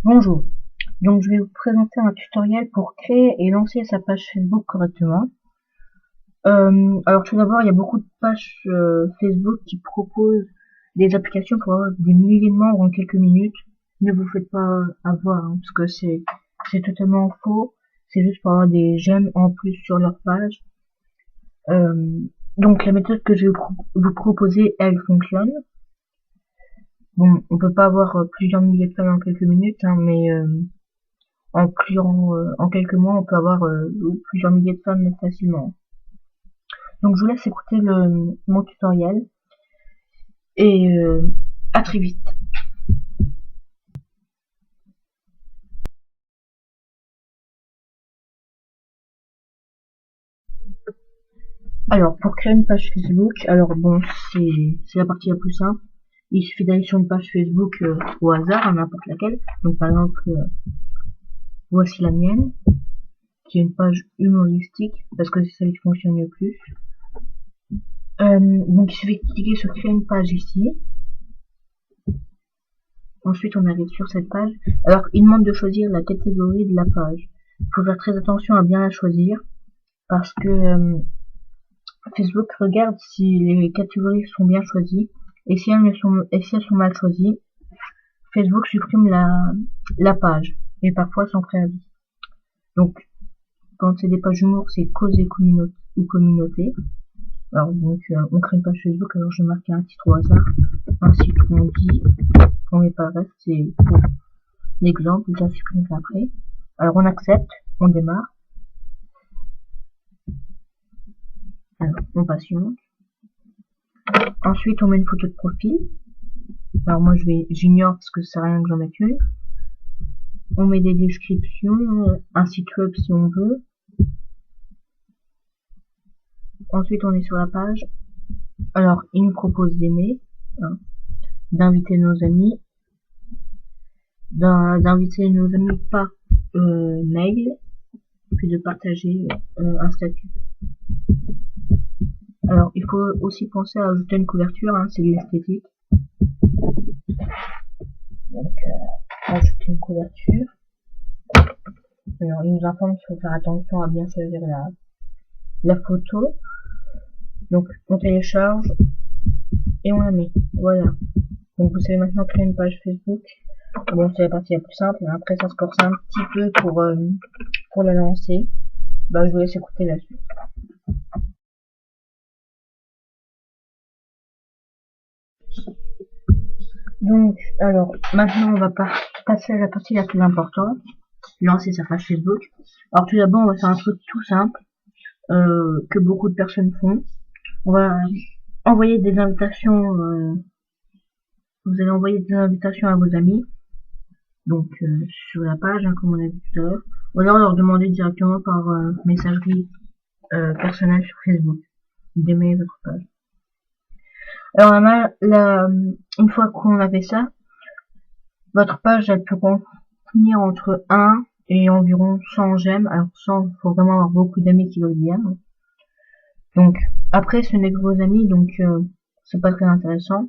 Bonjour, donc je vais vous présenter un tutoriel pour créer et lancer sa page Facebook correctement. Alors tout d'abord, il y a beaucoup de pages Facebook qui proposent des applications pour avoir des milliers de membres en quelques minutes. Ne vous faites pas avoir, hein, parce que c'est totalement faux. C'est juste pour avoir des j'aime en plus sur leur page. Euh, donc la méthode que je vais vous proposer, elle fonctionne. Bon, on peut pas avoir plusieurs milliers de fans en quelques minutes, hein, mais en quelques mois, on peut avoir plusieurs milliers de fans facilement. Donc je vous laisse écouter mon tutoriel et à très vite. Alors pour créer une page Facebook, alors bon c'est la partie la plus simple. Il suffit d'aller sur une page Facebook au hasard, à n'importe laquelle. Donc par exemple voici la mienne, qui est une page humoristique parce que c'est celle qui fonctionne le plus. Donc il suffit de cliquer sur créer une page ici. Ensuite, on arrive sur cette page. Alors, il demande de choisir la catégorie de la page. Il faut faire très attention à bien la choisir parce que Facebook regarde si les catégories sont bien choisies et si elles sont mal choisies, Facebook supprime la page et parfois sans préavis. Donc, quand c'est des pages humour, c'est causer ou communauté. Alors donc, on crée une page Facebook. Alors, je vais marquer un titre au hasard, un citron dit. On met pas le reste, c'est pour l'exemple, je la supprimerai après. Alors on accepte, on démarre. Alors on patiente. Ensuite on met une photo de profil. Alors moi j'ignore parce que ça sert à rien que j'en mette une. On met des descriptions, un site web si on veut. Ensuite on est sur la page. Alors il nous propose d'aimer, hein, d'inviter nos amis, d'inviter nos amis par mail, puis de partager un statut. Alors il faut aussi penser à ajouter une couverture, hein, c'est de l'esthétique. Donc ajouter une couverture. Alors il nous informe qu'il faut faire attention à bien choisir la photo. Donc on télécharge et on la met. Voilà. Donc vous savez maintenant créer une page Facebook. Bon, c'est la partie la plus simple. Après ça se corse un petit peu pour la lancer. Bah je vous laisse écouter la suite. Donc alors maintenant on va passer à la partie la plus importante. Lancer sa page Facebook. Alors tout d'abord on va faire un truc tout simple que beaucoup de personnes font. On va envoyer des invitations. Vous allez envoyer des invitations à vos amis. Donc sur la page, hein, comme on a vu tout à l'heure. Ou alors leur demander directement par messagerie personnelle sur Facebook d'aimer votre page. Alors une fois qu'on a fait ça, votre page elle peut contenir entre 1 et environ 100 j'aime. Alors 100, il faut vraiment avoir beaucoup d'amis qui veulent bien. Donc après ce n'est que vos amis, donc c'est pas très intéressant.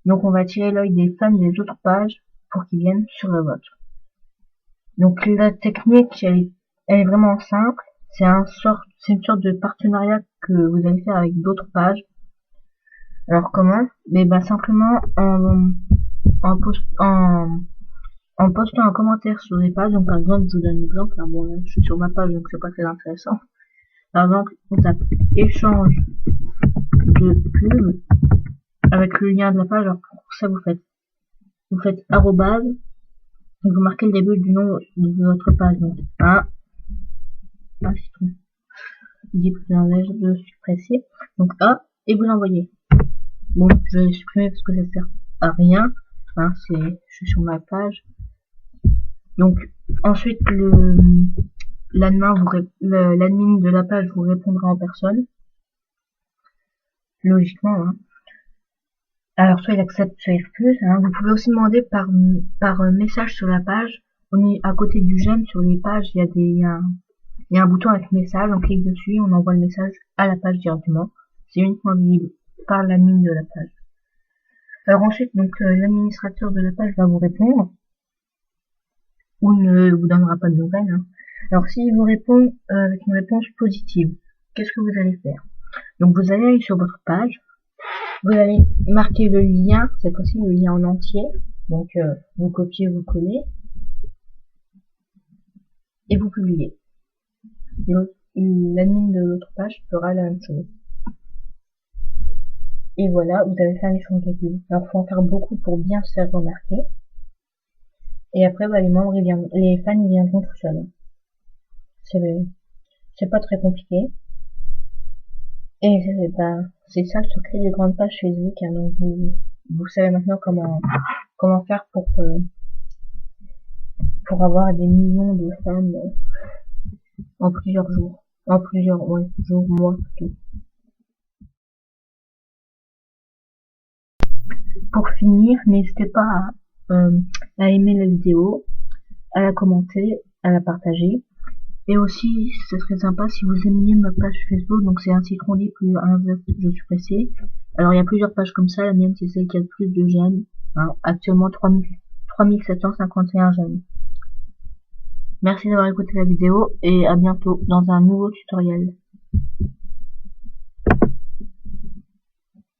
Donc on va attirer l'œil des fans des autres pages pour qu'ils viennent sur la vôtre. Donc la technique elle est vraiment simple. C'est une sorte de partenariat que vous allez faire avec d'autres pages. Alors comment? Mais ben simplement en, post, en postant un commentaire sur les pages. Donc par exemple, je vous donne un exemple. Là, bon, là, je suis sur ma page, donc c'est pas très intéressant. Par exemple, on tape échange de pub avec le lien de la page. Alors pour ça, vous faites arrobase et vous marquez le début du nom de votre page. Donc un citron. Dit que je suis pressé. Donc et vous l'envoyez. Bon, je vais supprimer parce que ça sert à rien. Hein, je suis sur ma page. Donc ensuite l'admin de la page vous répondra en personne. Logiquement, hein. Alors soit il accepte, soit il refuse. Hein. Vous pouvez aussi demander par message sur la page. On est à côté du j'aime sur les pages, il y a un bouton avec message, on clique dessus, on envoie le message à la page directement. C'est uniquement visible par l'admin de la page. Alors ensuite, donc l'administrateur de la page va vous répondre. ou ne vous donnera pas de nouvelles, hein. Alors s'il vous répond avec une réponse positive, qu'est-ce que vous allez faire? Donc vous allez aller sur votre page, vous allez marquer le lien, cette fois-ci le lien en entier, donc vous copiez, vous collez, et vous publiez. L'admin de l'autre page fera la même chose. Et voilà, vous avez fait un échange de vues. Alors faut en faire beaucoup pour bien se faire remarquer. Et après, bah, les fans ils viendront tout seuls. C'est pas très compliqué. Et bah, c'est ça le secret des grandes pages Facebook, hein. Donc vous savez maintenant comment faire pour avoir des millions de fans en plusieurs jours. Jours, mois plutôt. Pour finir, n'hésitez pas à aimer la vidéo, à la commenter, à la partager. Et aussi, c'est très sympa si vous aimiez ma page Facebook, donc c'est un citron libre plus un zeste, je suis pressé. Alors il y a plusieurs pages comme ça, la mienne c'est celle qui a le plus de j'aime. Alors, actuellement 3751 j'aime. Merci d'avoir écouté la vidéo et à bientôt dans un nouveau tutoriel.